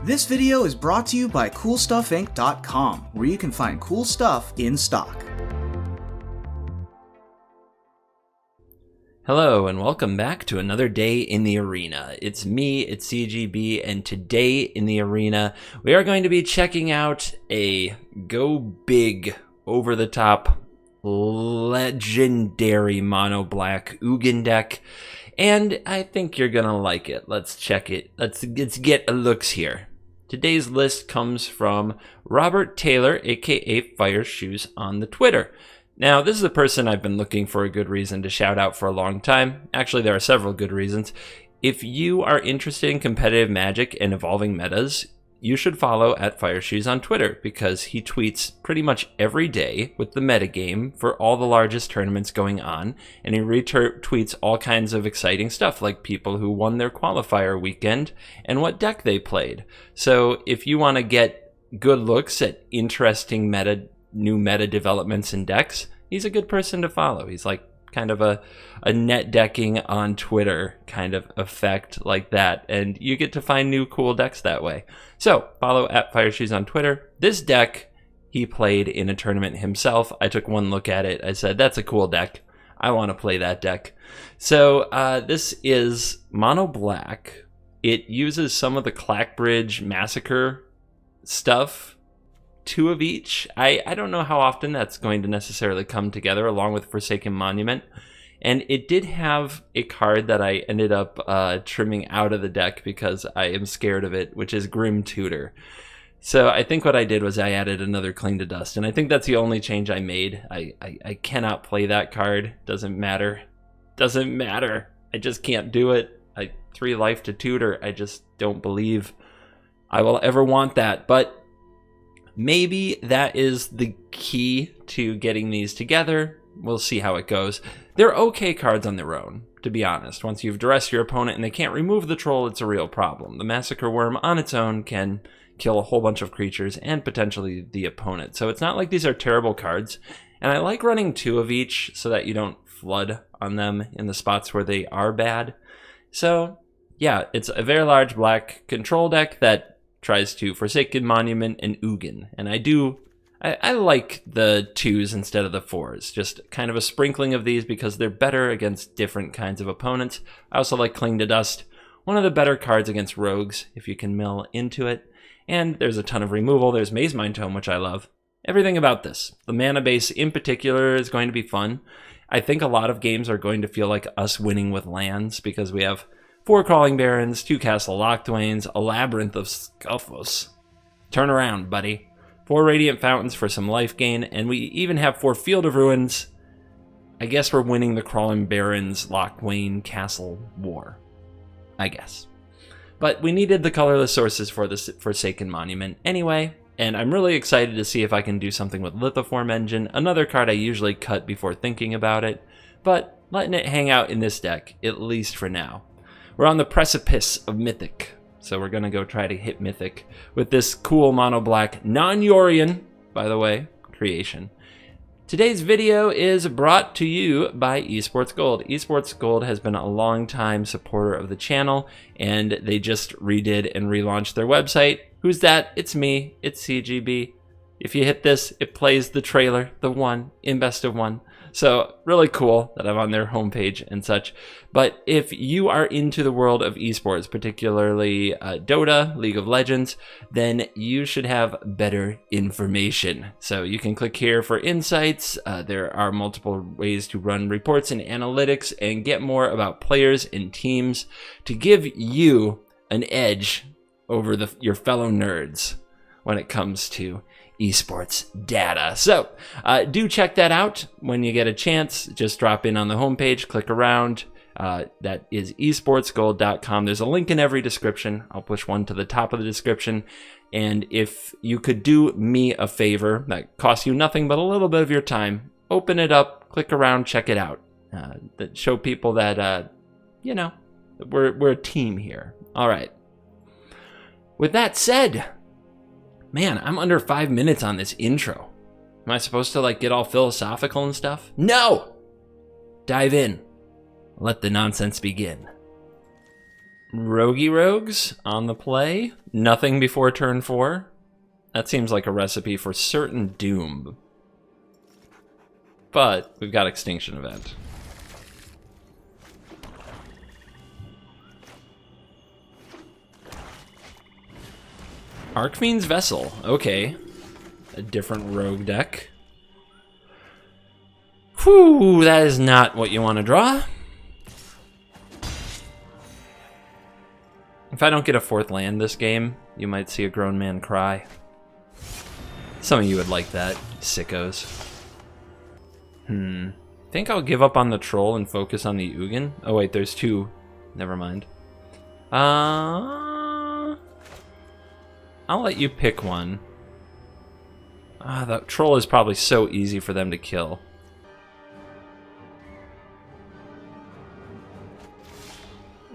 This video is brought to you by CoolStuffInc.com, where you can find cool stuff in stock. Hello and welcome back to another day in the arena. It's me, it's CGB, and today in the arena we are going to be checking out a go big, over-the-top, legendary mono black Ugin deck, and I think you're gonna like it. Let's check it. Let's get a looks here. Today's list comes from Robert Taylor, aka Fire Shoes, on the Twitter. Now, this is a person I've been looking for a good reason to shout out for a long time. Actually, there are several good reasons. If you are interested in competitive Magic and evolving metas, you should follow at Fire Shoes on Twitter, because he tweets pretty much every day with the metagame for all the largest tournaments going on, and he retweets all kinds of exciting stuff, like people who won their qualifier weekend and what deck they played. So if you want to get good looks at interesting new meta developments in decks, he's a good person to follow. He's like kind of a net decking on Twitter kind of effect like that, and you get to find new cool decks that way. So follow at Fire Shoes on Twitter. This deck he played in a tournament himself. I took one look at it. I said, that's a cool deck. I want to play that deck. So this is mono black. It uses some of the Clackbridge Massacre stuff, 2 of each. I don't know how often that's going to necessarily come together along with Forsaken Monument. And it did have a card that I ended up trimming out of the deck because I am scared of it, which is Grim Tutor. So I think what I did was I added another Cling to Dust, and I think that's the only change I made. I cannot play that card. Doesn't matter. Doesn't matter. I just can't do it. 3 life to tutor. I just don't believe I will ever want that. But maybe that is the key to getting these together. We'll see how it goes. They're okay cards on their own, to be honest. Once you've dressed your opponent and they can't remove the troll, it's a real problem. The Massacre Worm on its own can kill a whole bunch of creatures and potentially the opponent. So it's not like these are terrible cards. And I like running 2 of each so that you don't flood on them in the spots where they are bad. So yeah, it's a very large black control deck that tries to Forsaken Monument and Ugin. And I like the 2s instead of the 4s. Just kind of a sprinkling of these because they're better against different kinds of opponents. I also like Cling to Dust, one of the better cards against rogues if you can mill into it. And there's a ton of removal. There's Maze Mind Tome, which I love. Everything about this. The mana base in particular is going to be fun. I think a lot of games are going to feel like us winning with lands because we have 4 Crawling Barrens, 2 Castle Locthwains, a Labyrinth of Scuffles. Turn around, buddy. 4 Radiant Fountains for some life gain, and we even have 4 Field of Ruins. I guess we're winning the Crawling Barrens Locthwain Castle War. I guess. But we needed the colorless sources for the Forsaken Monument anyway, and I'm really excited to see if I can do something with Lithoform Engine, another card I usually cut before thinking about it, but letting it hang out in this deck, at least for now. We're on the precipice of Mythic. So we're going to go try to hit Mythic with this cool mono black non-Yorion, by the way, creation. Today's video is brought to you by eSports Gold. eSports Gold has been a long time supporter of the channel, and they just redid and relaunched their website. Who's that? It's me. It's CGB. If you hit this, it plays the trailer, the one in best of 1. So really cool that I'm on their homepage and such. But if you are into the world of esports, particularly Dota, League of Legends, then you should have better information. So you can click here for insights. There are multiple ways to run reports and analytics and get more about players and teams to give you an edge over your fellow nerds when it comes to esports data. So do check that out when you get a chance. Just drop in on the homepage, click around. That is esportsgold.com. There's a link in every description. I'll push one to the top of the description. And if you could do me a favor that costs you nothing but a little bit of your time, open it up, click around, check it out. That show people that we're a team here. All right. With that said, man, I'm under 5 minutes on this intro. Am I supposed to get all philosophical and stuff? No! Dive in. Let the nonsense begin. Roguey Rogues on the play. Nothing before turn 4. That seems like a recipe for certain doom. But we've got Extinction Event. Archfiend's Vessel. Okay. A different rogue deck. Whew, that is not what you want to draw. If I don't get a 4th land this game, you might see a grown man cry. Some of you would like that, sickos. Think I'll give up on the troll and focus on the Ugin. Oh wait, there's 2. Never mind. I'll let you pick one. The troll is probably so easy for them to kill.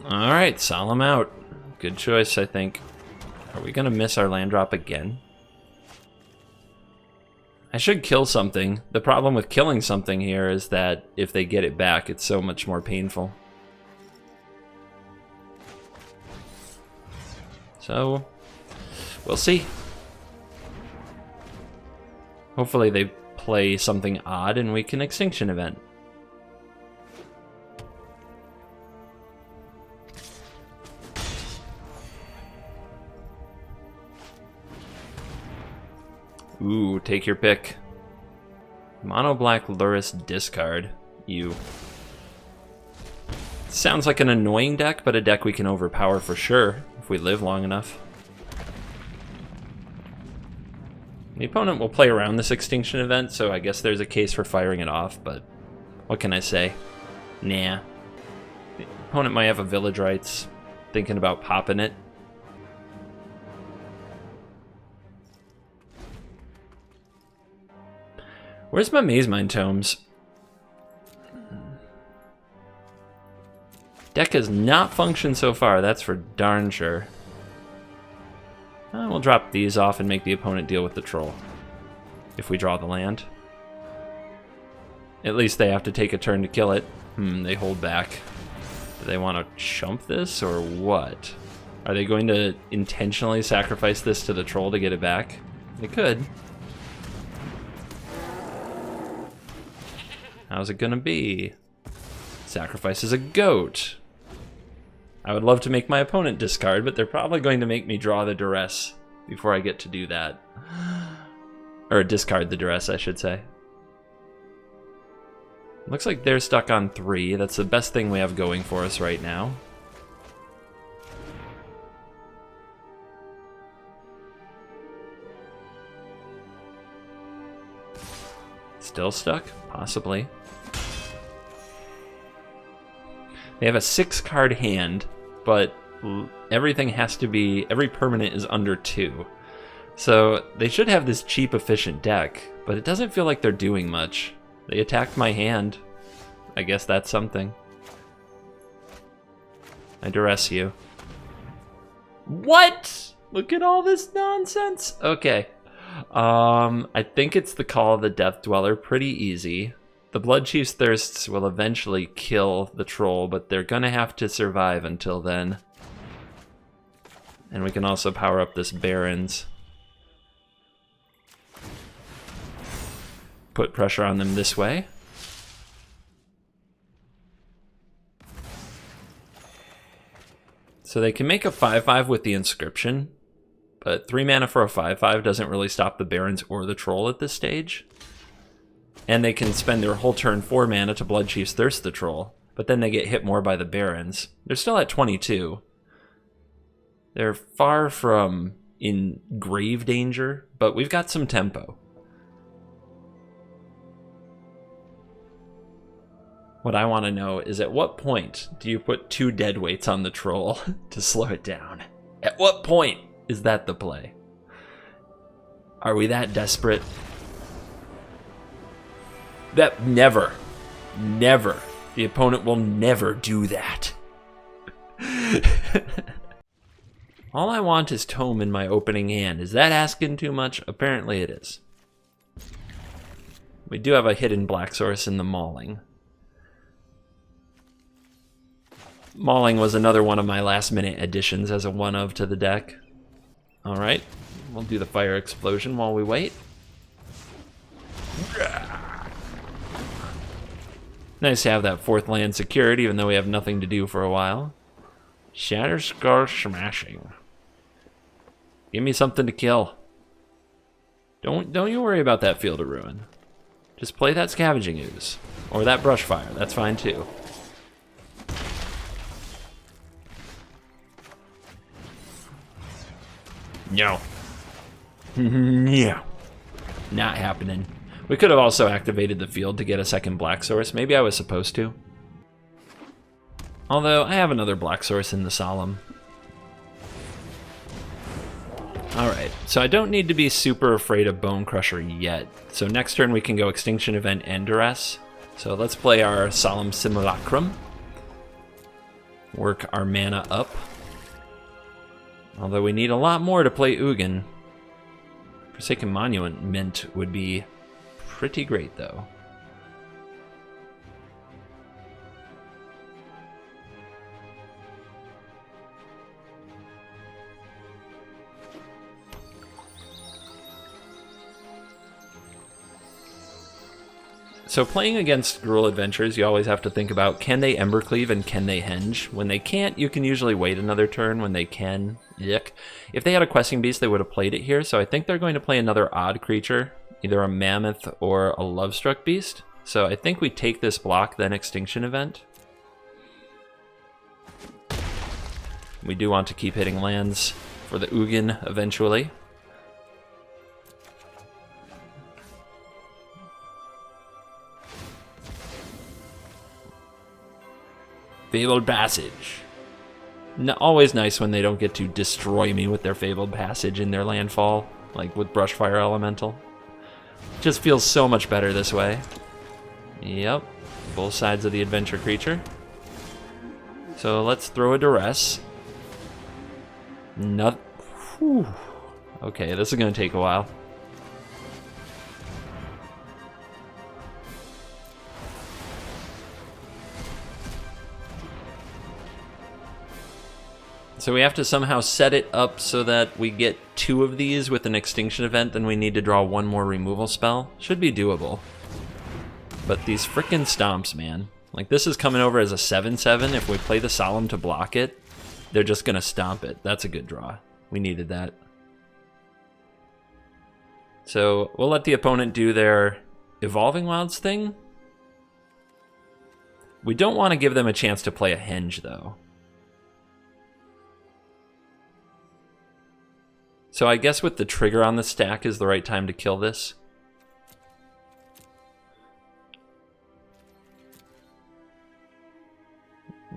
Alright, Solemn out. Good choice, I think. Are we gonna miss our land drop again? I should kill something. The problem with killing something here is that if they get it back, it's so much more painful. So, we'll see. Hopefully they play something odd and we can Extinction Event. Ooh, take your pick. Mono black Lurrus discard. You. Sounds like an annoying deck, but a deck we can overpower for sure if we live long enough. The opponent will play around this Extinction Event, so I guess there's a case for firing it off, but what can I say? Nah. The opponent might have a Village Rites, thinking about popping it. Where's my Maze Mind Tomes? Deck has not functioned so far, that's for darn sure. We'll drop these off and make the opponent deal with the troll. If we draw the land. At least they have to take a turn to kill it. They hold back. Do they want to chump this or what? Are they going to intentionally sacrifice this to the troll to get it back? They could. How's it gonna be? Sacrifices a goat. I would love to make my opponent discard, but they're probably going to make me draw the duress before I get to do that. Or discard the duress, I should say. Looks like they're stuck on 3. That's the best thing we have going for us right now. Still stuck? Possibly. They have a 6-card hand, but everything has to be, every permanent is under 2. So they should have this cheap, efficient deck, but it doesn't feel like they're doing much. They attacked my hand. I guess that's something. I duress you. What? Look at all this nonsense. Okay. I think it's the Call of the Death Dweller. Pretty easy. The Bloodchief's Thirsts will eventually kill the troll, but they're gonna have to survive until then. And we can also power up this Barons. Put pressure on them this way. So they can make a 5/5 with the Inscription, but 3 mana for a 5/5 doesn't really stop the Barons or the troll at this stage. And they can spend their whole turn 4 mana to Bloodchief's Thirst the troll, but then they get hit more by the Barons. They're still at 22. They're far from in grave danger, but we've got some tempo. What I want to know is, at what point do you put 2 deadweights on the troll to slow it down? At what point is that the play? Are we that desperate? That never. The opponent will never do that. All I want is Tome in my opening hand. Is that asking too much? Apparently it is. We do have a hidden black source in the Mauling. Mauling was another one of my last-minute additions as a one-of to the deck. Alright, we'll do the fire explosion while we wait. Nice to have that 4th land secured, even though we have nothing to do for a while. Shatterskull Smashing. Give me something to kill. Don't you worry about that Field of Ruin. Just play that Scavenging Ooze. Or that Brushfire, that's fine too. No. No. Not happening. We could have also activated the field to get a second black source. Maybe I was supposed to. Although, I have another black source in the Solemn. Alright, so I don't need to be super afraid of Bone Crusher yet. So next turn we can go Extinction Event and Duress. So let's play our Solemn Simulacrum. Work our mana up. Although we need a lot more to play Ugin. Forsaken Monument would be pretty great, though. So playing against Gruul Adventures, you always have to think about, can they Embercleave and can they Henge? When they can't, you can usually wait another turn. When they can, yuck. If they had a Questing Beast, they would have played it here, so I think they're going to play another odd creature, either a Mammoth or a Lovestruck Beast. So I think we take this block, then Extinction Event. We do want to keep hitting lands for the Ugin eventually. Fabled Passage. Always nice when they don't get to destroy me with their Fabled Passage in their landfall, like with Brushfire Elemental. Just feels so much better this way. Yep, both sides of the adventure creature. So let's throw a Duress. Whew. Okay, this is going to take a while. So we have to somehow set it up so that we get 2 of these with an Extinction Event, then we need to draw 1 more removal spell. Should be doable. But these frickin' stomps, man. Like, this is coming over as a 7/7. If we play the Solemn to block it, they're just gonna stomp it. That's a good draw. We needed that. So we'll let the opponent do their Evolving Wilds thing. We don't want to give them a chance to play a Henge, though. So I guess with the trigger on the stack is the right time to kill this.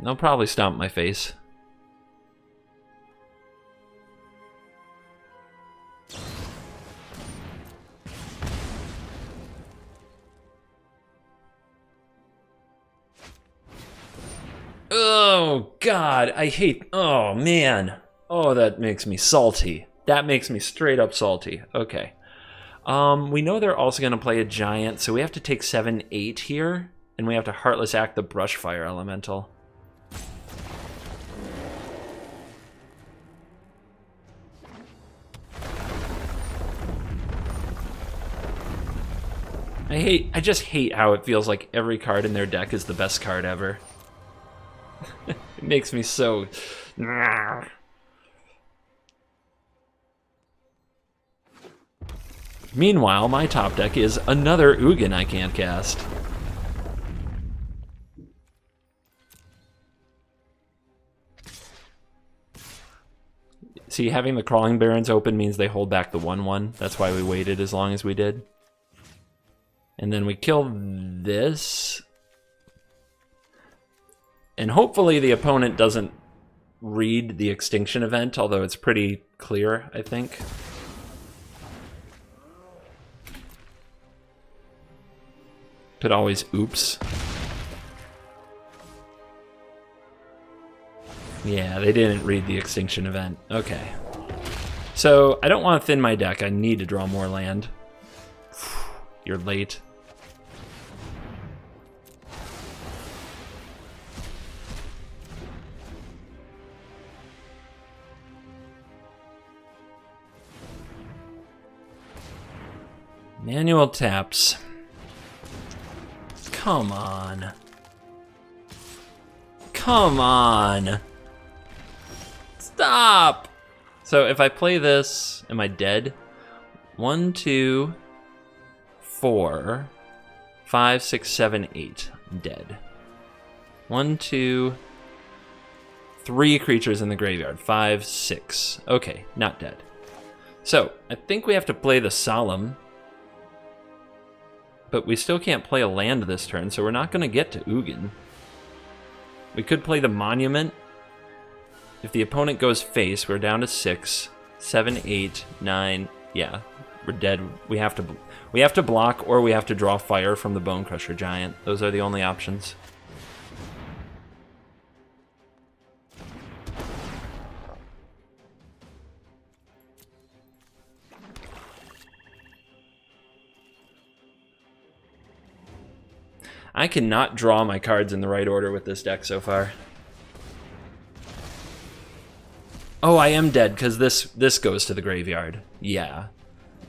They'll probably stomp my face. Oh, God, I hate... Oh, man. Oh, that makes me salty. That makes me straight up salty. Okay. We know they're also going to play a giant, so we have to take 7/8 here, and we have to Heartless Act the Brushfire Elemental. I just hate how it feels like every card in their deck is the best card ever. It makes me so... Meanwhile, my top deck is another Ugin I can't cast. See, having the Crawling Barrens open means they hold back the 1/1. That's why we waited as long as we did. And then we kill this. And hopefully the opponent doesn't read the Extinction Event, although it's pretty clear, I think. Could always oops. Yeah, they didn't read the Extinction Event. Okay. So, I don't want to thin my deck. I need to draw more land. You're late. Manual taps. Come on. Come on. Stop! So if I play this, am I dead? 1, 2, 4, 5, 6, 7, 8. I'm dead. 1, 2, 3 creatures in the graveyard. 5, 6. Okay, not dead. So I think we have to play the Solemn, but we still can't play a land this turn, so we're not going to get to Ugin. We could play the Monument. If the opponent goes face, we're down to 6, 7, 8, 9. Yeah, we're dead. We have to block, or we have to draw fire from the Bone Crusher Giant. Those are the only options. I cannot draw my cards in the right order with this deck so far. Oh, I am dead because this goes to the graveyard. Yeah.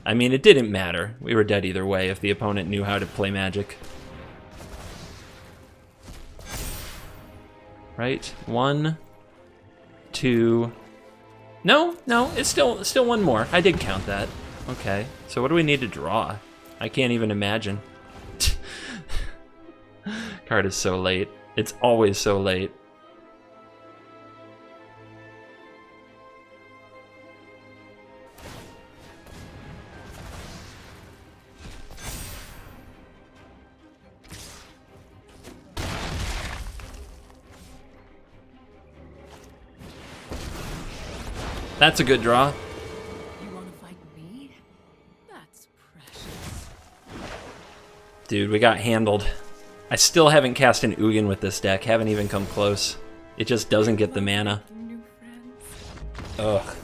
I mean, it didn't matter. We were dead either way if the opponent knew how to play Magic. Right? 1, 2... No, it's still one more. I did count that. Okay, so what do we need to draw? I can't even imagine. Card is so late. It's always so late. That's a good draw. You want to fight me? That's precious. Dude, we got handled. I still haven't cast an Ugin with this deck. Haven't even come close. It just doesn't get the mana. New friends. Ugh.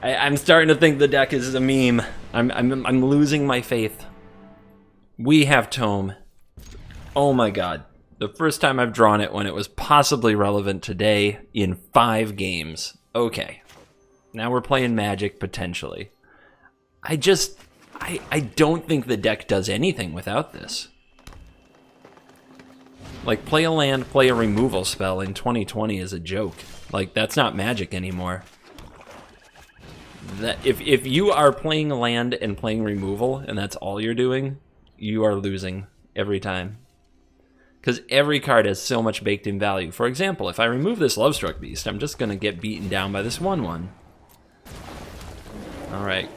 I'm starting to think the deck is a meme. I'm losing my faith. We have Tome. Oh my god. The first time I've drawn it when it was possibly relevant today in 5 games. Okay. Now we're playing Magic, potentially. I don't think the deck does anything without this. Like, play a land, play a removal spell in 2020 is a joke. Like, that's not Magic anymore. That if you are playing land and playing removal, and that's all you're doing, you are losing every time. Because every card has so much baked-in value. For example, if I remove this Lovestruck Beast, I'm just going to get beaten down by this 1/1. Alright,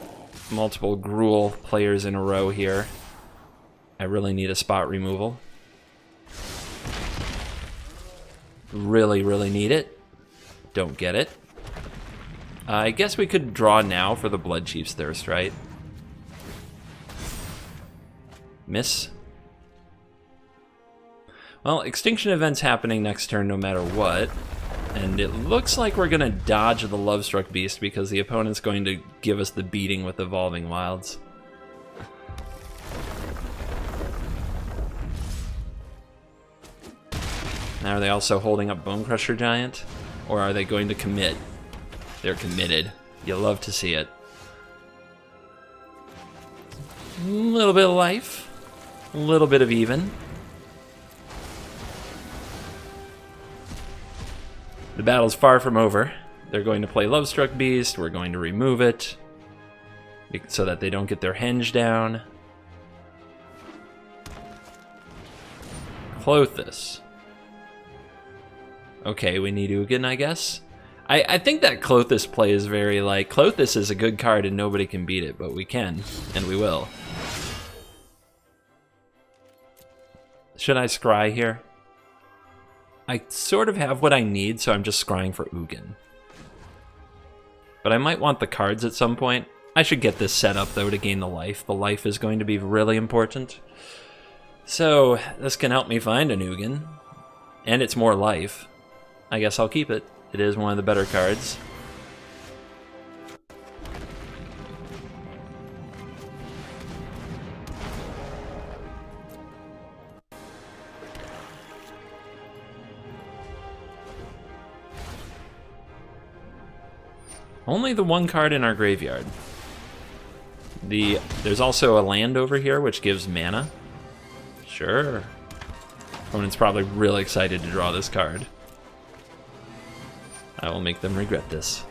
multiple Gruul players in a row here. I really need a spot removal. Really, really need it. Don't get it. I guess we could draw now for the Blood Chief's Thirst, right? Miss. Well, Extinction Event's happening next turn no matter what. And it looks like we're going to dodge the Lovestruck Beast because the opponent's going to give us the beating with Evolving Wilds. Now, are they also holding up Bone Crusher Giant? Or are they going to commit? They're committed. You'll love to see it. A little bit of life. A little bit of even. The battle's far from over. They're going to play Lovestruck Beast. We're going to remove it so that they don't get their henge down. Clothis. Okay, we need Ugin, I guess. I think that Clothis play is very like... Clothis is a good card and nobody can beat it, but we can, and we will. Should I scry here? I sort of have what I need, so I'm just scrying for Ugin. But I might want the cards at some point. I should get this set up, though, to gain the life. The life is going to be really important. So, this can help me find an Ugin. And it's more life. I guess I'll keep it. It is one of the better cards. Only the one card in our graveyard. There's also a land over here which gives mana. Sure. Opponent's probably really excited to draw this card. I will make them regret this.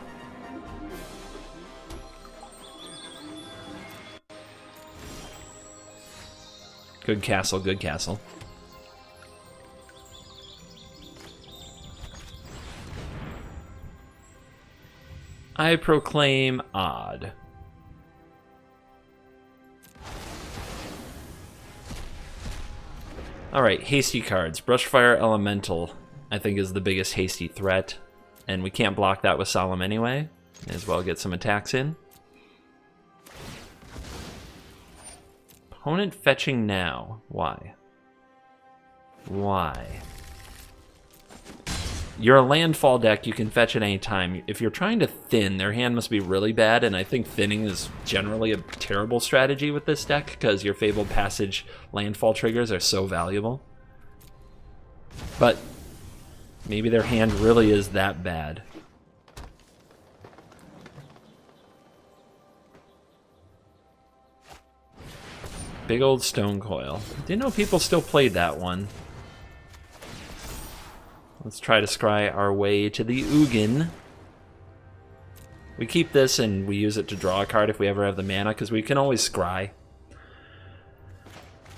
Good castle, good castle. I proclaim odd. Alright, hasty cards. Brushfire Elemental, I think, is the biggest hasty threat. And we can't block that with Solemn anyway. May as well get some attacks in. Opponent fetching now. Why? Why? You're a landfall deck, you can fetch at any time. If you're trying to thin, their hand must be really bad, and I think thinning is generally a terrible strategy with this deck because your Fabled Passage landfall triggers are so valuable. But maybe their hand really is that bad. Big old Stone Coil. Didn't know people still played that one. Let's try to scry our way to the Ugin. We keep this and we use it to draw a card if we ever have the mana, because we can always scry.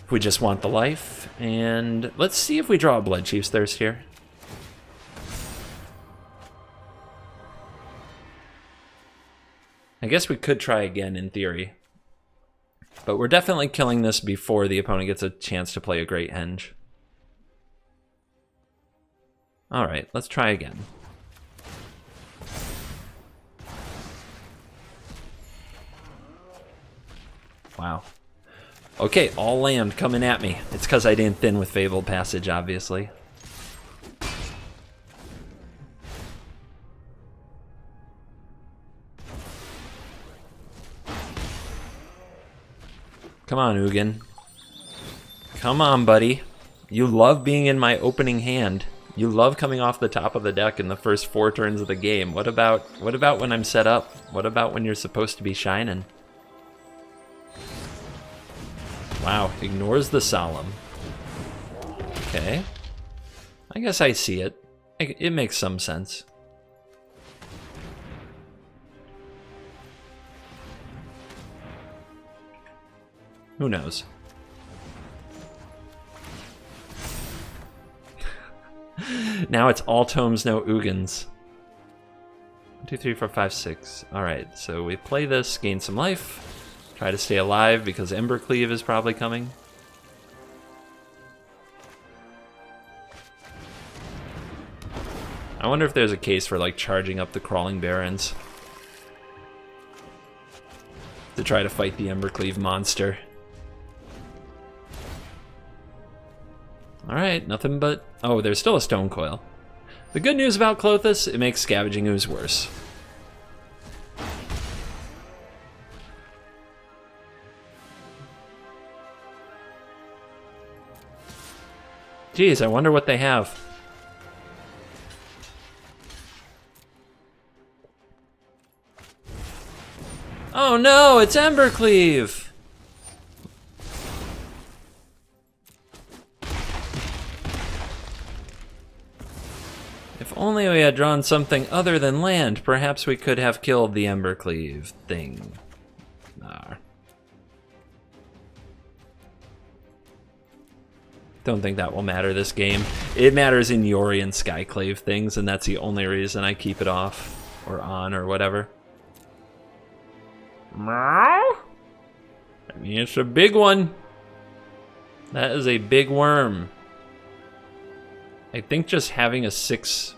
If we just want the life. And let's see if we draw a Bloodchief's Thirst here. I guess we could try again in theory. But we're definitely killing this before the opponent gets a chance to play a Great Henge. Alright, let's try again. Wow. Okay, all land coming at me. It's because I didn't thin with Fabled Passage, obviously. Come on, Ugin. Come on, buddy. You love being in my opening hand. You love coming off the top of the deck in the first 4 turns of the game. What about when I'm set up? What about when you're supposed to be shining? Wow, ignores the Solemn. Okay. I guess I see it. It makes some sense. Who knows? Now it's all tomes, no Ugins. 1, 2, 3, 4, 5, 6. Alright, so we play this, gain some life. Try to stay alive because Embercleave is probably coming. I wonder if there's a case for like charging up the Crawling Barrens to try to fight the Embercleave monster. Alright, nothing but... Oh, there's still a Stone Coil. The good news about Klothys, it makes Scavenging Ooze worse. Geez, I wonder what they have. Oh no, it's Embercleave! If only we had drawn something other than land, perhaps we could have killed the Embercleave thing. Don't think that will matter this game. It matters in Yori and Skyclave things, and that's the only reason I keep it off, or on, or whatever. I mean, it's a big one. That is a big worm. I think just having a 6/5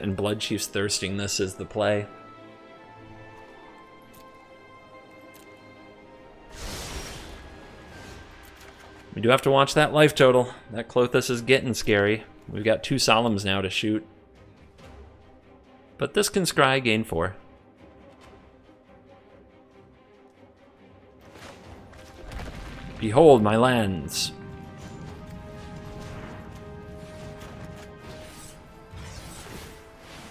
and Bloodchief's Thirsting this is the play. We do have to watch that life total. That Klothys is getting scary. We've got 2 Solemns now to shoot. But this can scry, gain 4. Behold my lands.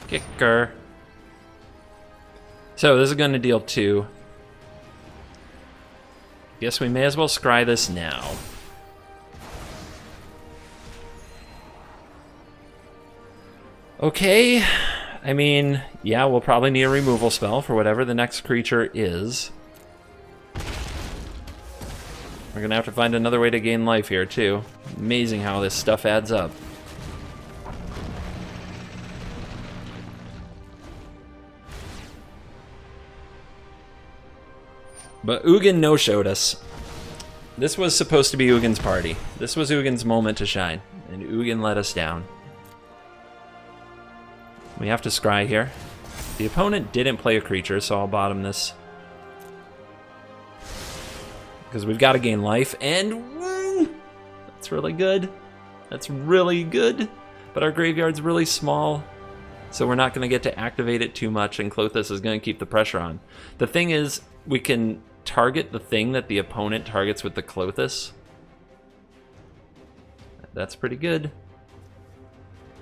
Kicker. So this is going to deal 2. guess we may as well scry this now. Okay, I mean, yeah, we'll probably need a removal spell for whatever the next creature is. We're gonna have to find another way to gain life here, too. Amazing how this stuff adds up. But Ugin no-showed us. This was supposed to be Ugin's party. This was Ugin's moment to shine, and Ugin let us down. We have to scry here. The opponent didn't play a creature, so I'll bottom this. Because we've got to gain life, and woo! That's really good. That's really good. But our graveyard's really small, so we're not going to get to activate it too much, and Klothys is going to keep the pressure on. The thing is, we can target the thing that the opponent targets with the Klothys. That's pretty good.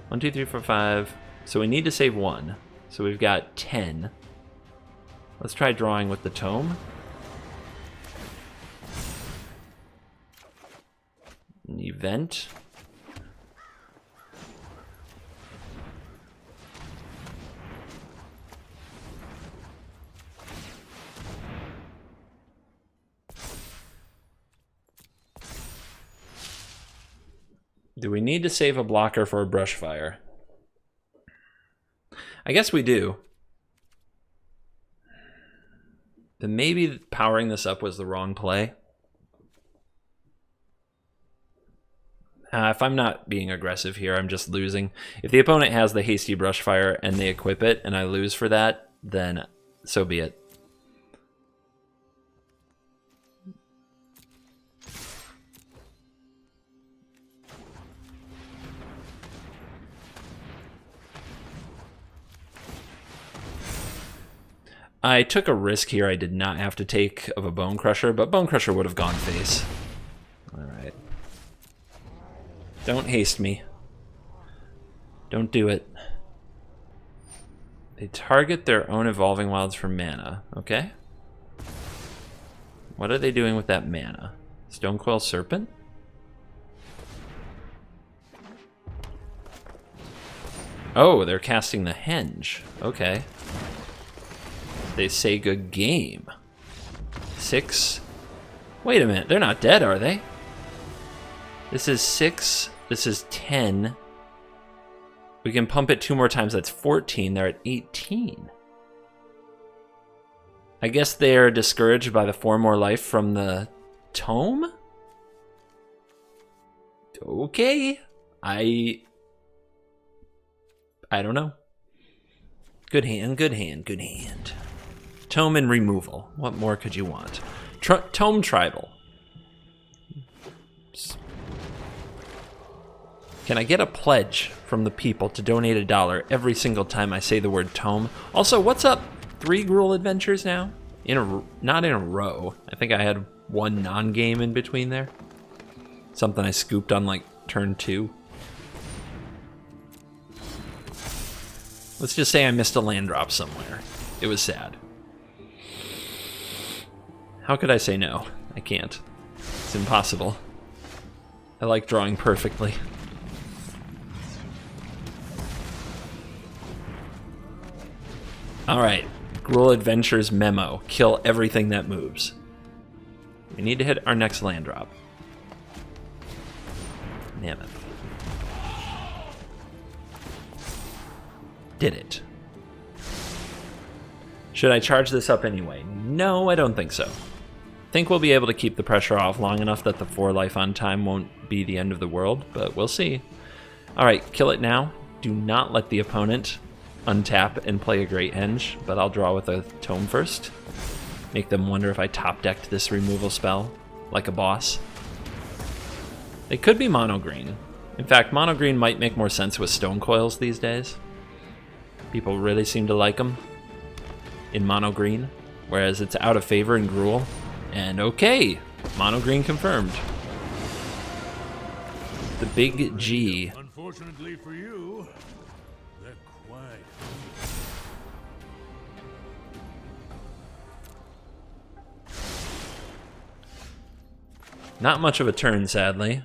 1, 2, 3, 4, 5. So we need to save 1. So we've got 10. Let's try drawing with the tome. An event. Do we need to save a blocker for a Brushfire? I guess we do. Then maybe powering this up was the wrong play. If I'm not being aggressive here, I'm just losing. If the opponent has the hasty Brushfire and they equip it and I lose for that, then so be it. I took a risk here I did not have to take of a Bone Crusher, but Bone Crusher would have gone face. Alright. Don't haste me. Don't do it. They target their own Evolving Wilds for mana. Okay. What are they doing with that mana? Stonecoil Serpent? Oh, they're casting the Henge. Okay. They say good game. 6. Wait a minute, they're not dead, are they? This is 6. This is 10. We can pump it 2 more times. That's 14. They're at 18. I guess they're discouraged by the 4 more life from the tome? Okay. I don't know. Good hand, good hand, good hand. Tome and removal. What more could you want? Tome Tribal. Can I get a pledge from the people to donate $1 every single time I say the word tome? Also, what's up? 3 Gruul adventures now? Not in a row. I think I had 1 non-game in between there. Something I scooped on like turn 2. Let's just say I missed a land drop somewhere. It was sad. How could I say no? I can't. It's impossible. I like drawing perfectly. Alright, Gruul Adventures memo. Kill everything that moves. We need to hit our next land drop. Mammoth. Did it. Should I charge this up anyway? No, I don't think so. Think we'll be able to keep the pressure off long enough that the 4 life on time won't be the end of the world, but we'll see. Alright, kill it now. Do not let the opponent untap and play a Great Henge, but I'll draw with a tome first. Make them wonder if I top-decked this removal spell like a boss. They could be mono green. In fact, mono green might make more sense with stone coils these days. People really seem to like them in mono green, whereas it's out of favor in Gruul. And okay, mono green confirmed. The big G. Unfortunately for you, they're quiet. Not much of a turn, sadly.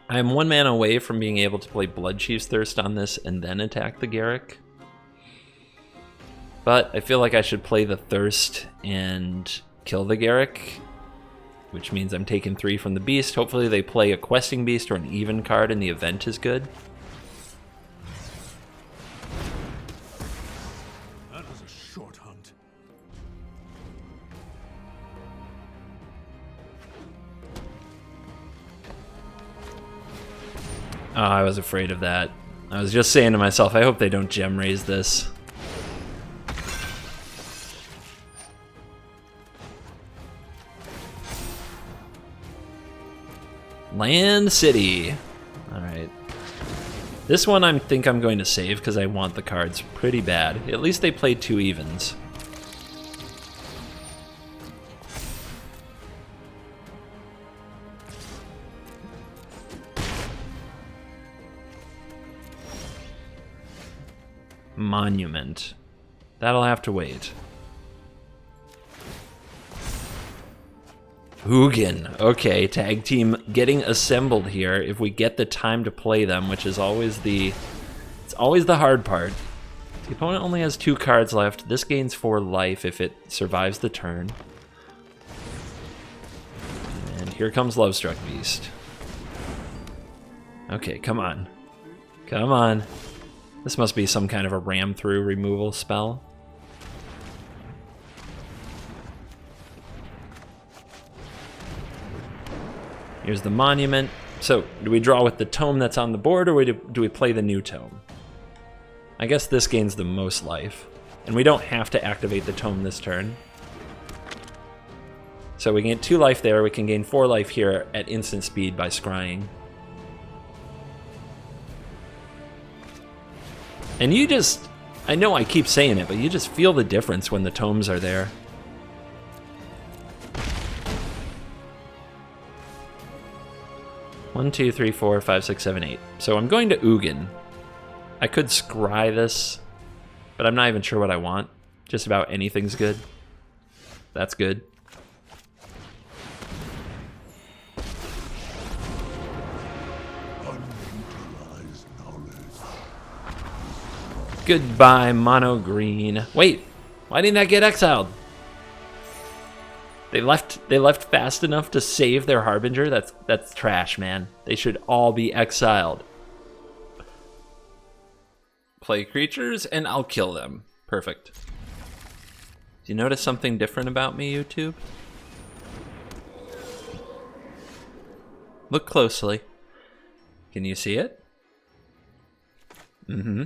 I am 1 mana away from being able to play Bloodchief's Thirst on this and then attack the Garruk. But I feel like I should play the Thirst and kill the Garruk, which means I'm taking 3 from the Beast. Hopefully they play a Questing Beast or an even card and the event is good. That was a short hunt. Oh, I was afraid of that. I was just saying to myself, I hope they don't gem raise this. Land City. Alright. This one I think I'm going to save because I want the cards pretty bad. At least they played 2 evens. Monument. That'll have to wait. Ugin. Okay, tag team getting assembled here. If we get the time to play them, which is always the hard part. The opponent only has 2 cards left. This gains 4 life if it survives the turn. And here comes Lovestruck Beast. Okay, come on. Come on. This must be some kind of a ram through removal spell. Here's the monument. So, do we draw with the tome that's on the board, or do we play the new tome? I guess this gains the most life. And we don't have to activate the tome this turn. So we gain 2 life there, we can gain 4 life here at instant speed by scrying. And you just, I know I keep saying it, but you just feel the difference when the tomes are there. One, 2, 3, 4, 5, 6, 7, 8. So I'm going to Ugin. I could scry this, but I'm not even sure what I want. Just about anything's good. That's good. Goodbye, mono green. Wait, why didn't that get exiled? They left fast enough to save their Harbinger? That's trash, man. They should all be exiled. Play creatures and I'll kill them. Perfect. Do you notice something different about me, YouTube? Look closely. Can you see it? Mm-hmm.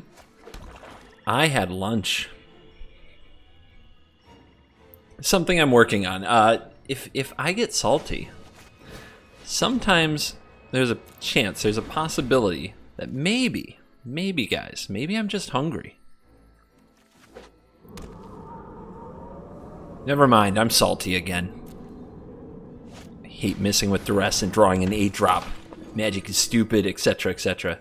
I had lunch. Something I'm working on. If I get salty, sometimes there's a chance, there's a possibility that maybe guys, maybe I'm just hungry. Never mind, I'm salty again. I hate missing with duress and drawing an 8-drop. Magic is stupid, etc., etc.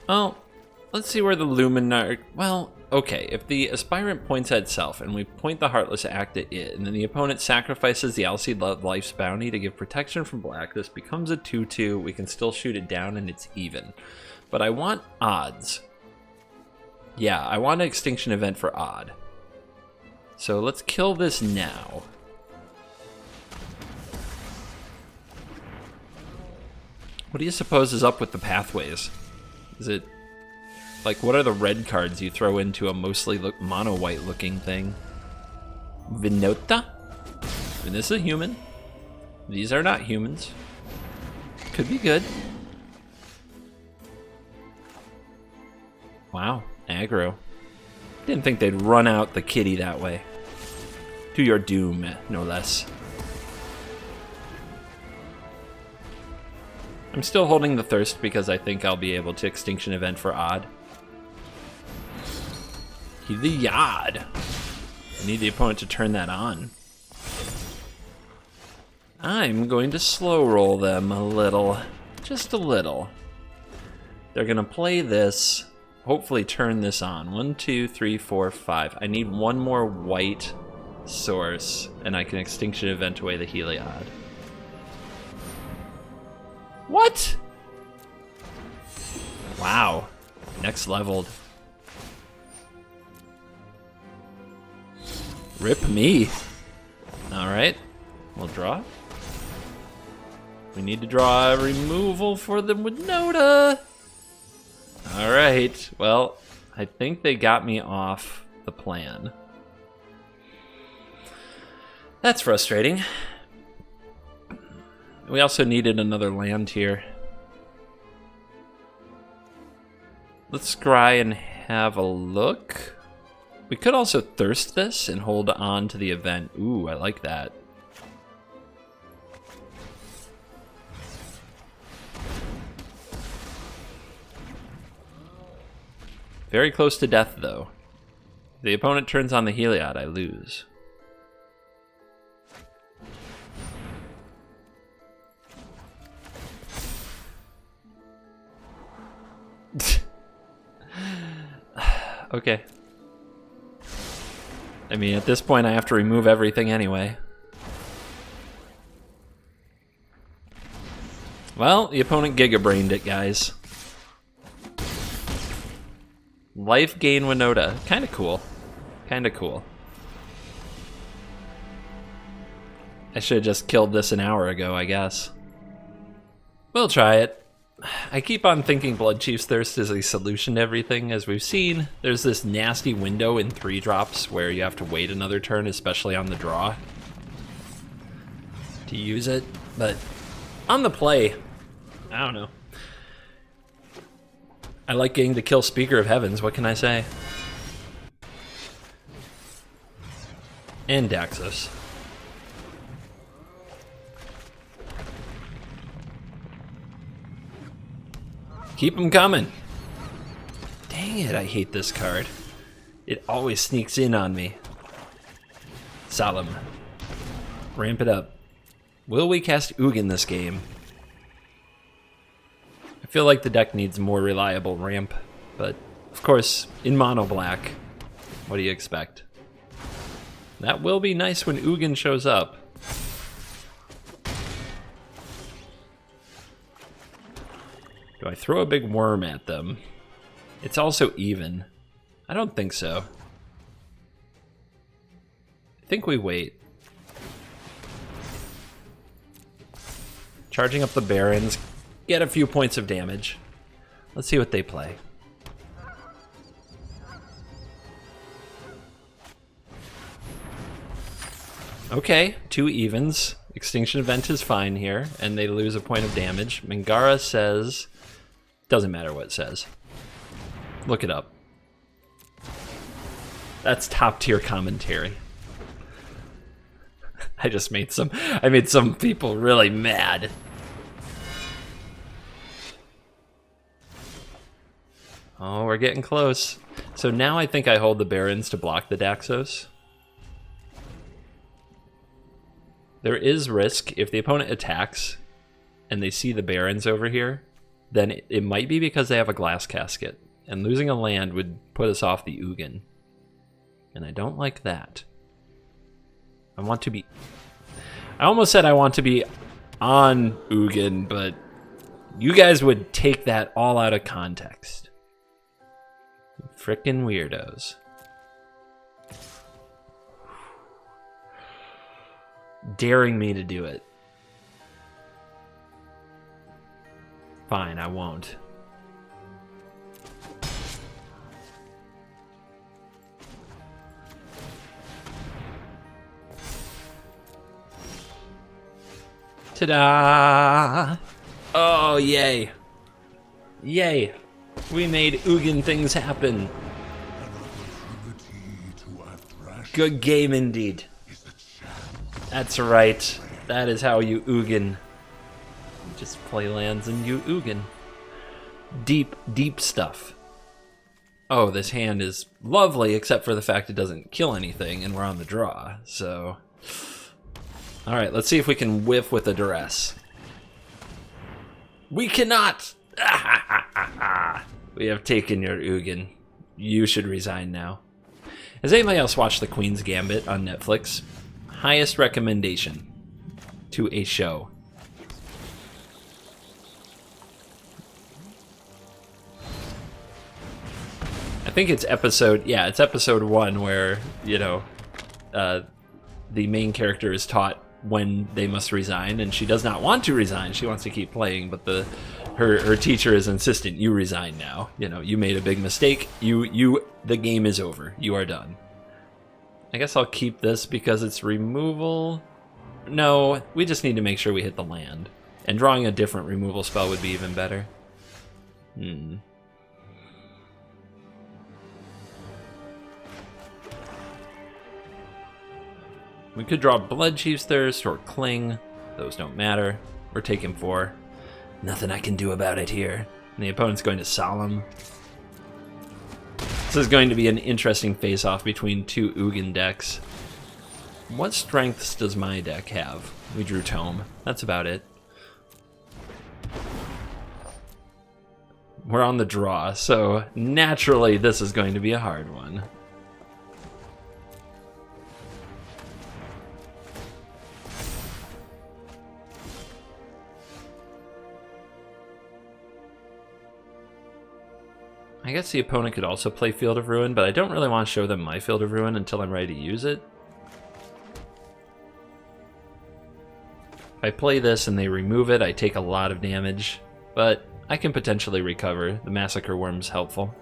Well, let's see where the Luminar... Well, okay, if the Aspirant points at itself and we point the Heartless Act at it, and then the opponent sacrifices the Alcide Life's Bounty to give protection from black, this becomes a 2-2, we can still shoot it down and it's even. But I want odds. Yeah, I want an Extinction Event for odd. So let's kill this now. What do you suppose is up with the pathways? Is it, like, what are the red cards you throw into a mostly mono-white looking thing? Vinota? Is this a human? These are not humans. Could be good. Wow, aggro. Didn't think they'd run out the kitty that way. To your doom, no less. I'm still holding the Thirst because I think I'll be able to Extinction Event for odd. He's the Yod. I need the opponent to turn that on. I'm going to slow roll them a little. Just a little. They're going to play this. hopefully turn this on. 1, 2, 3, 4, 5. I need one more white source, and I can Extinction Event away the Heliod. What? Wow. Next leveled. Rip me. Alright. We'll draw. We need to draw a removal for them with Noda. Alright. Well, I think they got me off the plan. That's frustrating. We also needed another land here. Let's scry and have a look. We could also thirst this and hold on to the event. Ooh, I like that. Very close to death, though. If the opponent turns on the Heliod, I lose. Okay. I mean, at this point, I have to remove everything anyway. Well, the opponent giga-brained it, guys. Lifegain Winota. Kinda cool. Kinda cool. I should have just killed this an hour ago, I guess. We'll try it. I keep on thinking Bloodchief's Thirst is a solution to everything. As we've seen, there's this nasty window in 3-drops where you have to wait another turn, especially on the draw, to use it. But on the play, I don't know. I like getting to kill Speaker of Heavens, what can I say? And Daxos. Keep them coming. Dang it, I hate this card. It always sneaks in on me. Solemn. Ramp it up. Will we cast Ugin this game? I feel like the deck needs more reliable ramp, but of course, in mono black, what do you expect? That will be nice when Ugin shows up. Do I throw a big worm at them? It's also even. I don't think so. I think we wait. Charging up the Barons, get a few points of damage. Let's see what they play. Okay, 2 evens. Extinction Event is fine here, and they lose a point of damage. Mangara says... Doesn't matter what it says. Look it up. That's top tier commentary. I made some people really mad. Oh, we're getting close. So now I think I hold the Barons to block the Daxos. There is risk if the opponent attacks and they see the Barons over here, then it might be because they have a Glass Casket, and losing a land would put us off the Ugin. And I don't like that. I almost said I want to be on Ugin, but you guys would take that all out of context. Frickin' weirdos. Daring me to do it. Fine, I won't. Ta-da! Oh, yay. Yay. We made Ugin things happen. Good game indeed. That's right. That is how you Ugin. Just play lands and you Ugin. Deep, deep stuff. Oh, this hand is lovely, except for the fact it doesn't kill anything, and we're on the draw, so... Alright, let's see if we can whiff with a duress. We cannot! We have taken your Ugin. You should resign now. Has anybody else watched The Queen's Gambit on Netflix? Highest recommendation to a show. I think it's episode 1 where, you know, the main character is taught when they must resign, and she does not want to resign. She wants to keep playing, but her teacher is insistent. You resign now. You know, you made a big mistake. The game is over. You are done. I guess I'll keep this because it's removal. No, we just need to make sure we hit the land. And drawing a different removal spell would be even better. We could draw Bloodchief's Thirst or Cling. Those don't matter. We're taking 4. Nothing I can do about it here. And the opponent's going to Solemn. This is going to be an interesting face-off between two Ugin decks. What strengths does my deck have? We drew Tome. That's about it. We're on the draw, so naturally this is going to be a hard one. I guess the opponent could also play Field of Ruin, but I don't really want to show them my Field of Ruin until I'm ready to use it. If I play this and they remove it, I take a lot of damage, but I can potentially recover. The Massacre Worm's helpful.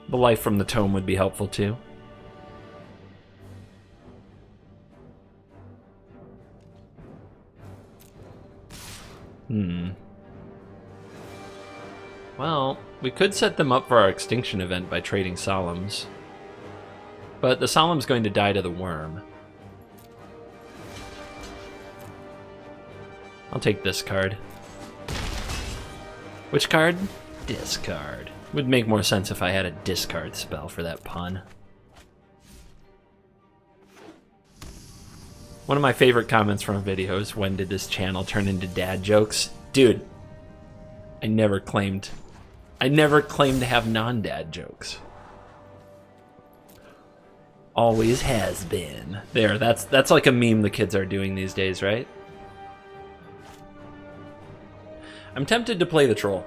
The Life from the Tome would be helpful too. Well, we could set them up for our Extinction event by trading Solemns. But the Solemn's going to die to the Worm. I'll take this card. Which card? Discard. Would make more sense if I had a discard spell for that pun. One of my favorite comments from a video is, when did this channel turn into dad jokes? Dude, I never claimed to have non-dad jokes. Always has been. There, that's like a meme the kids are doing these days, right? I'm tempted to play the Troll.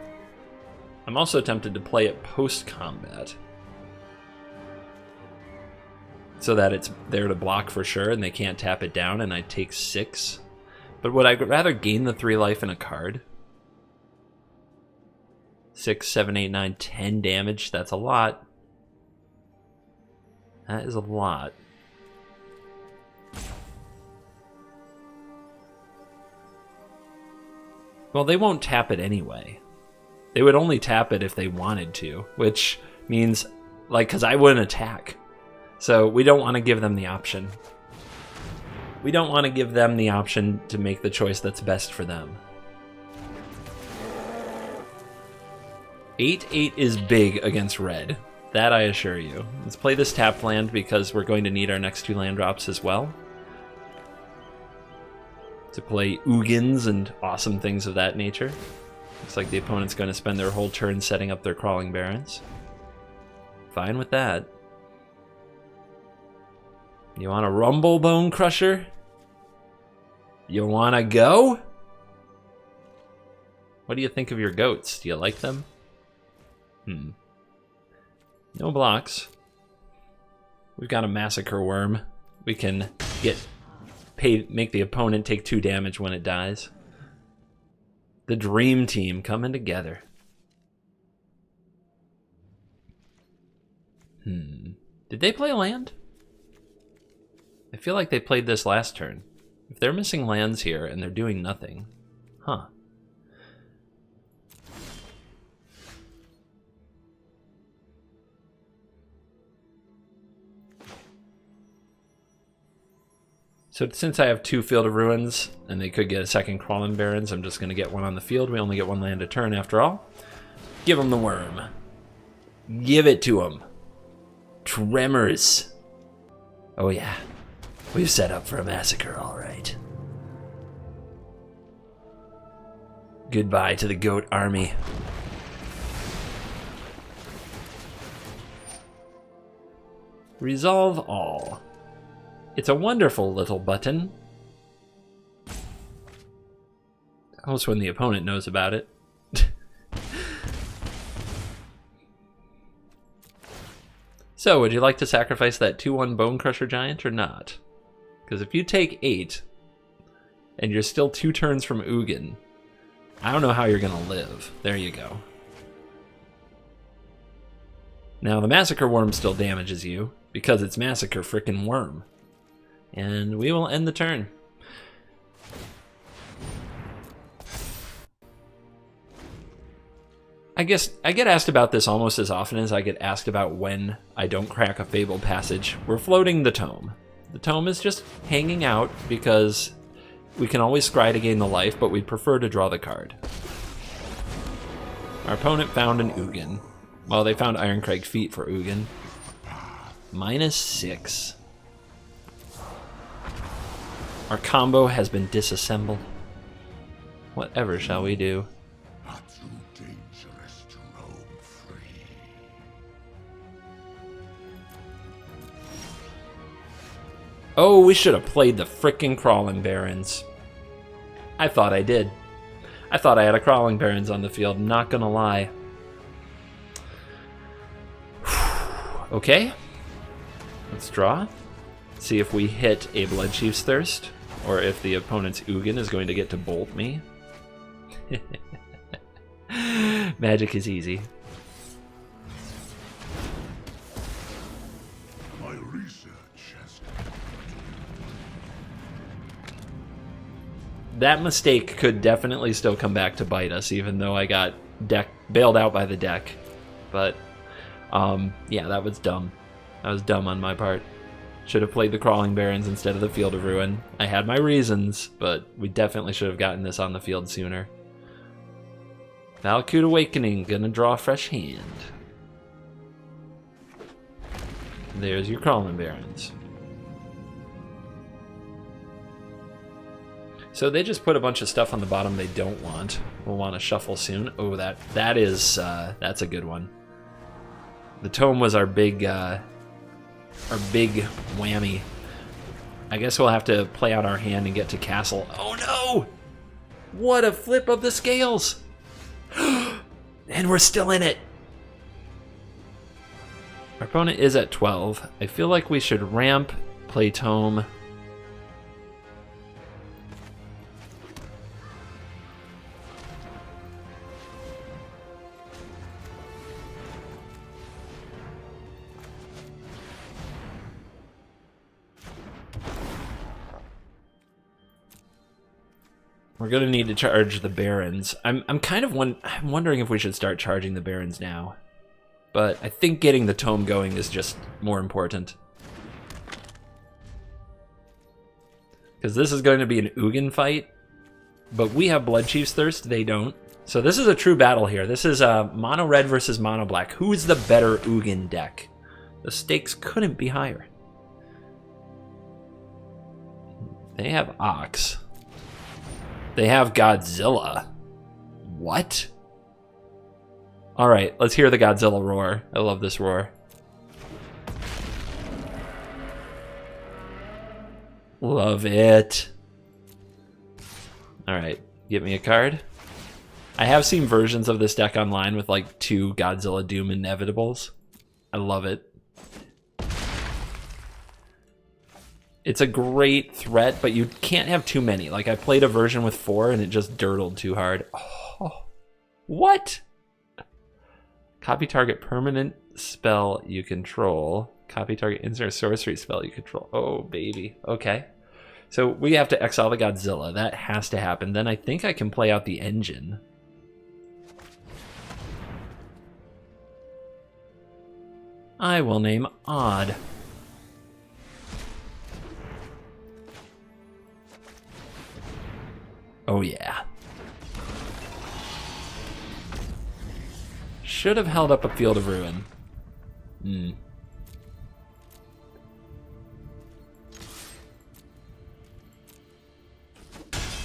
I'm also tempted to play it post-combat, so that it's there to block for sure and they can't tap it down and I take 6. But would I rather gain the 3 life in a card? 6, 7, 8, 9, 10 damage. That's a lot. That is a lot. Well, they won't tap it anyway. They would only tap it if they wanted to, which means, like, because I wouldn't attack. So we don't want to give them the option. We don't want to give them the option to make the choice that's best for them. 8/8 is big against red. That I assure you. Let's play this tap land because we're going to need our next 2 land drops as well. To play Ugins and awesome things of that nature. Looks like the opponent's going to spend their whole turn setting up their Crawling Barrens. Fine with that. You want a Rumble Bone Crusher? You want to go? What do you think of your goats? Do you like them? No blocks. We've got a Massacre Worm. We can make the opponent take 2 damage when it dies. The Dream Team coming together. Did they play land? I feel like they played this last turn. If they're missing lands here and they're doing nothing, huh? So since I have 2 Field of Ruins, and they could get a second Crawling Barrens, I'm just going to get 1 on the field. We only get 1 land a turn after all. Give them the Worm. Give it to them. Tremors. Oh yeah. We've set up for a massacre, all right. Goodbye to the goat army. Resolve all. It's a wonderful little button. Helps when the opponent knows about it. So, would you like to sacrifice that 2/1 Bone Crusher Giant or not? Because if you take 8, and you're still 2 turns from Ugin, I don't know how you're going to live. There you go. Now, the Massacre Worm still damages you, because it's Massacre frickin' Worm. And we will end the turn. I guess I get asked about this almost as often as I get asked about when I don't crack a Fabled Passage. We're floating the Tome. The Tome is just hanging out because we can always scry to gain the life, but we'd prefer to draw the card. Our opponent found an Ugin. Well, they found Ironcrag Feet for Ugin. -6. Our combo has been disassembled. Whatever shall we do? Not too dangerous to roam free. Oh, we should have played the frickin' Crawling Barons. I thought I did. I thought I had a Crawling Barons on the field, not gonna lie. Okay. Let's draw. See if we hit a Bloodchief's Thirst, or if the opponent's Ugin is going to get to bolt me. Magic is easy. My research has That mistake could definitely still come back to bite us, even though I got bailed out by the deck. But, yeah, that was dumb. That was dumb on my part. Should have played the Crawling Barons instead of the Field of Ruin. I had my reasons, but we definitely should have gotten this on the field sooner. Valakut Awakening, gonna draw a fresh hand. There's your Crawling Barons. So they just put a bunch of stuff on the bottom they don't want. We'll want to shuffle soon. Oh, that's a good one. The Tome was our big whammy. I guess we'll have to play out our hand and get to castle. Oh no! What a flip of the scales! And we're still in it! Our opponent is at 12. I feel like we should ramp, play Tome. We're gonna need to charge the Barons. I'm wondering if we should start charging the Barons now, but I think getting the Tome going is just more important, because this is going to be an Ugin fight, but we have Bloodchief's Thirst, they don't. So this is a true battle here. This is mono red versus mono black. Who is the better Ugin deck? The stakes couldn't be higher. They have Ox. They have Godzilla. What? Alright, let's hear the Godzilla roar. I love this roar. Love it. Alright, get me a card. I have seen versions of this deck online with like 2 Godzilla Doom Inevitables. I love it. It's a great threat, but you can't have too many. Like, I played a version with 4 and it just dirtled too hard. Oh, what? Copy target permanent spell you control. Copy target instant sorcery spell you control. Oh, baby. Okay. So we have to exile the Godzilla. That has to happen. Then I think I can play out the engine. I will name Odd. Oh yeah. Should have held up a Field of Ruin.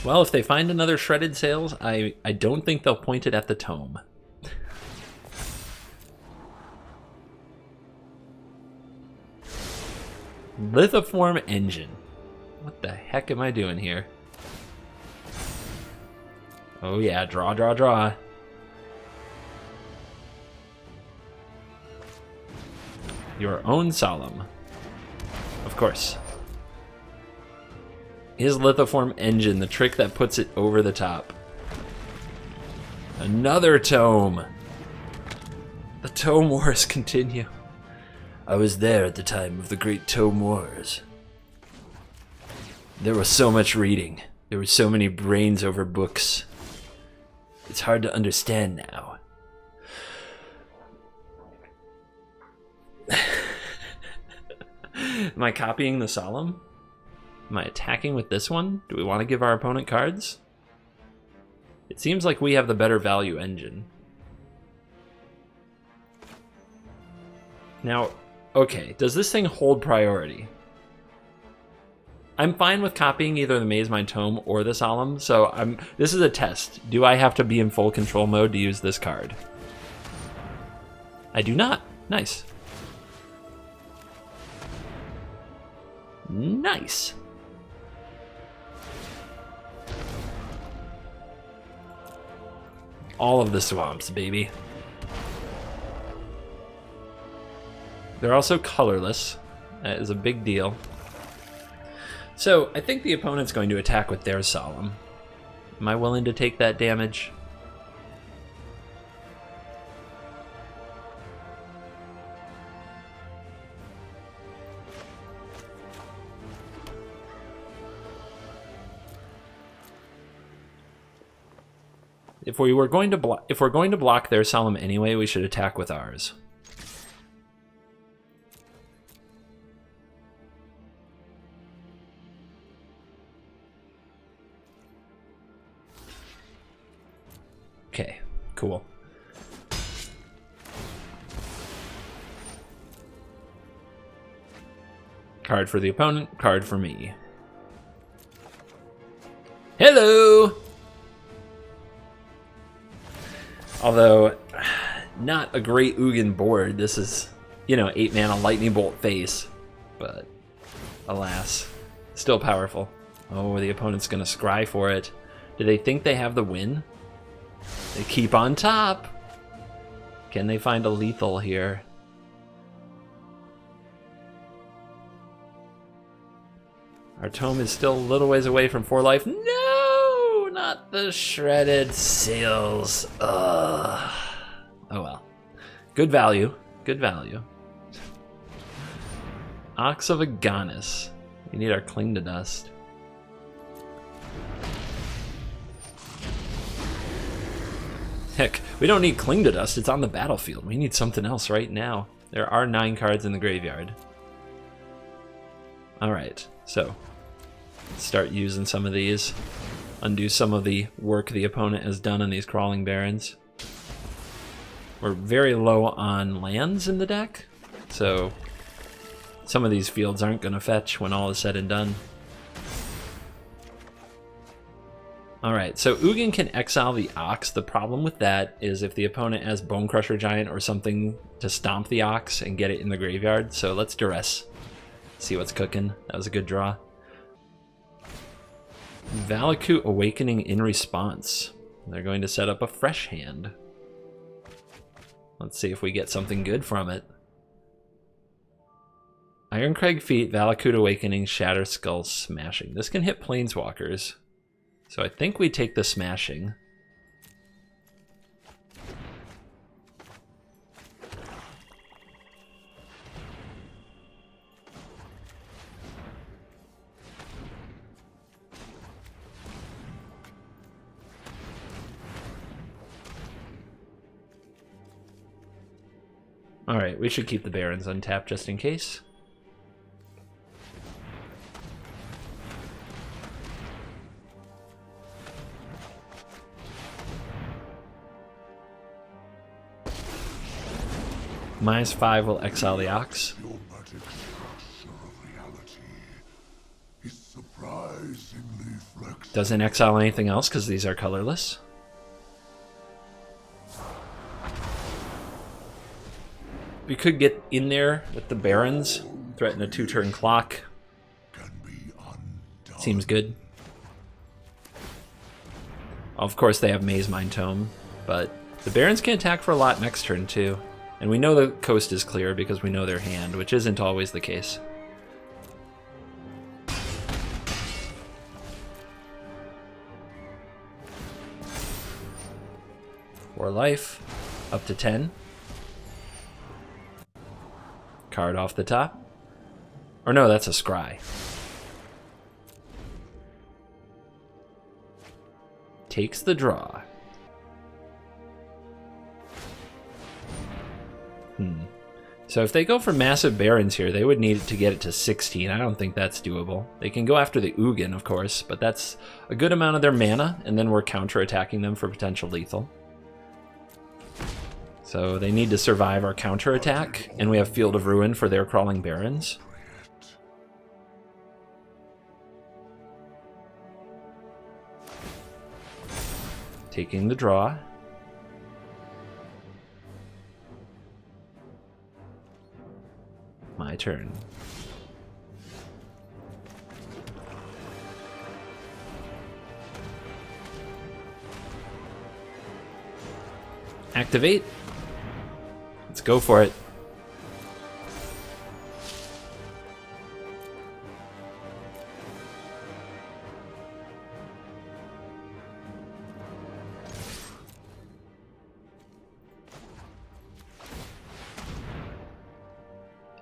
Well, if they find another Shredded Sails, I don't think they'll point it at the tome. Lithoform Engine. What the heck am I doing here? Oh yeah, draw, draw, draw. Your own Solemn. Of course. Is Lithoform Engine the trick that puts it over the top? Another tome! The Tome Wars continue. I was there at the time of the Great Tome Wars. There was so much reading. There were so many brains over books. It's hard to understand now. Am I copying the Solemn? Am I attacking with this one? Do we want to give our opponent cards? It seems like we have the better value engine. Now, okay, does this thing hold priority? I'm fine with copying either the Maze Mind Tome or the Solemn, so this is a test. Do I have to be in full control mode to use this card? I do not. Nice. Nice. All of the swamps, baby. They're also colorless. That is a big deal. So, I think the opponent's going to attack with their Solemn. Am I willing to take that damage? If we're going to block their Solemn anyway, we should attack with ours. Okay, cool. Card for the opponent, card for me. Hello! Although, not a great Ugin board. This is, 8 mana Lightning Bolt face. But, alas, still powerful. Oh, the opponent's gonna scry for it. Do they think they have the win? They keep on top. Can they find a lethal here? Our tome is still a little ways away from 4 life. No, not the Shredded Sails. Ugh. Oh well. Good value. Good value. Ox of Aganis. We need our Cling to Dust. Heck, we don't need Cling to Dust, it's on the battlefield. We need something else right now. There are 9 cards in the graveyard. Alright, so start using some of these. Undo some of the work the opponent has done on these Crawling Barrens. We're very low on lands in the deck, so some of these fields aren't going to fetch when all is said and done. Alright, so Ugin can exile the Ox. The problem with that is if the opponent has Bone Crusher Giant or something to stomp the Ox and get it in the graveyard. So let's Duress. See what's cooking. That was a good draw. Valakut Awakening in response. They're going to set up a fresh hand. Let's see if we get something good from it. Ironcrag Feet, Valakut Awakening, Shatter Skull, Smashing. This can hit Planeswalkers. So I think we take the Smashing. Alright, we should keep the Barrens untapped just in case. -5 will exile the Ox. Your magic structure of reality is surprisingly Doesn't exile anything else because these are colorless. We could get in there with the Barons, threaten a 2-turn clock. Seems good. Of course they have Maze Mind Tome, but the Barons can attack for a lot next turn too. And we know the coast is clear because we know their hand, which isn't always the case. For life, up to 10. Card off the top. Or no, that's a scry. Takes the draw. So if they go for massive Barons here, they would need to get it to 16. I don't think that's doable. They can go after the Ugin, of course, but that's a good amount of their mana, and then we're counter-attacking them for potential lethal. So they need to survive our counterattack, and we have Field of Ruin for their Crawling Barons. Taking the draw. My turn. Activate. Let's go for it.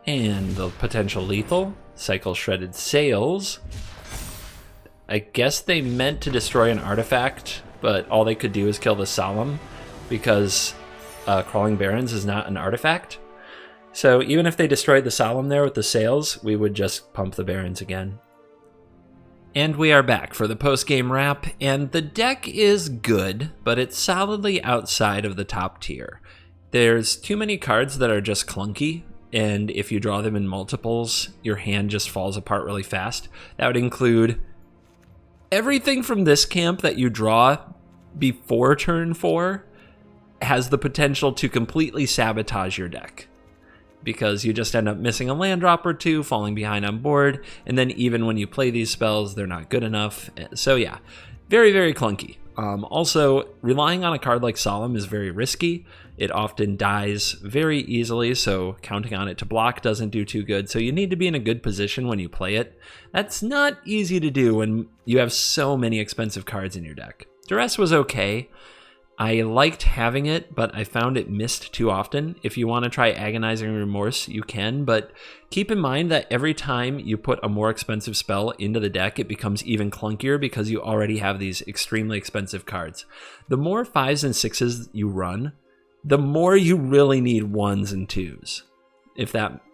And the potential lethal, Cycle Shredded Sails. I guess they meant to destroy an artifact, but all they could do is kill the Solemn, because Crawling Barons is not an artifact. So even if they destroyed the Solemn there with the Sails, we would just pump the Barons again. And we are back for the post-game wrap, and the deck is good, but it's solidly outside of the top tier. There's too many cards that are just clunky, and if you draw them in multiples, your hand just falls apart really fast. That would include everything from this camp that you draw before turn 4 has the potential to completely sabotage your deck, because you just end up missing a land drop or two, falling behind on board, and then even when you play these spells, they're not good enough. So yeah, very, very clunky. Also, relying on a card like Solemn is very risky. It often dies very easily, so counting on it to block doesn't do too good. So you need to be in a good position when you play it. That's not easy to do when you have so many expensive cards in your deck. Duress was okay. I liked having it, but I found it missed too often. If you want to try Agonizing Remorse, you can, but keep in mind that every time you put a more expensive spell into the deck, it becomes even clunkier because you already have these extremely expensive cards. The more 5s and 6s you run, the more you really need 1s and 2s.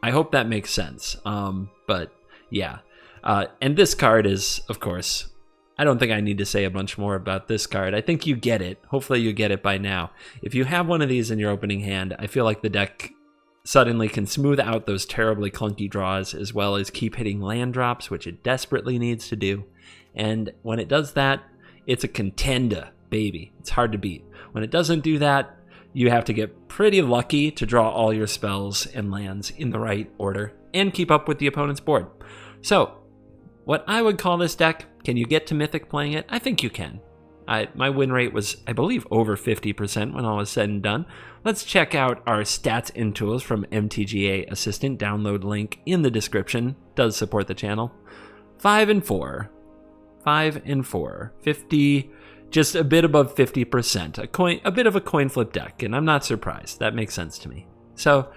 I hope that makes sense. But yeah. And this card is, of course, I don't think I need to say a bunch more about this card. I think you get it. Hopefully you get it by now. If you have one of these in your opening hand, I feel like the deck suddenly can smooth out those terribly clunky draws, as well as keep hitting land drops, which it desperately needs to do. And when it does that, it's a contender, baby. It's hard to beat. When it doesn't do that, you have to get pretty lucky to draw all your spells and lands in the right order and keep up with the opponent's board. So, what I would call this deck, can you get to Mythic playing it? I think you can. My win rate was, I believe, over 50% when all was said and done. Let's check out our stats and tools from MTGA Assistant. Download link in the description. Does support the channel. 5 and 4. 5 and 4. 50, just a bit above 50%. A bit of a coin flip deck, and I'm not surprised. That makes sense to me. So,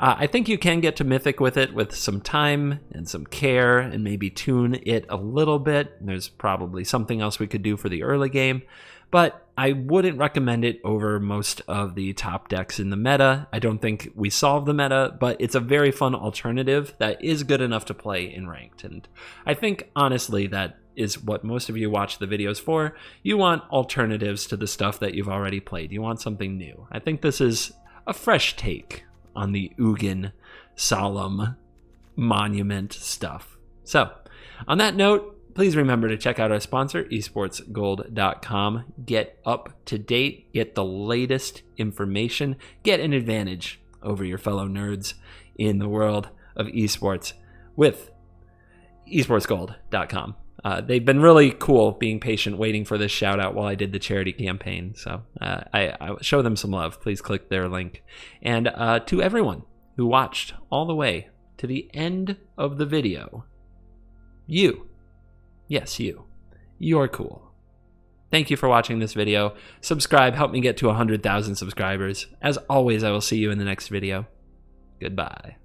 I think you can get to Mythic with it with some time and some care, and maybe tune it a little bit. There's probably something else we could do for the early game, but I wouldn't recommend it over most of the top decks in the meta. I don't think we solve the meta, but it's a very fun alternative that is good enough to play in ranked. And I think, honestly, that is what most of you watch the videos for. You want alternatives to the stuff that you've already played. You want something new. I think this is a fresh take on the Ugin Solemn Monument stuff. So, on that note, Please remember to check out our sponsor, eSportsGold.com. Get up to date, get the latest information, get an advantage over your fellow nerds in the world of esports with eSportsGold.com. They've been really cool being patient, waiting for this shout out while I did the charity campaign. So I show them some love. Please click their link. And to everyone who watched all the way to the end of the video, yes, you're cool. Thank you for watching this video. Subscribe, help me get to 100,000 subscribers. As always, I will see you in the next video. Goodbye.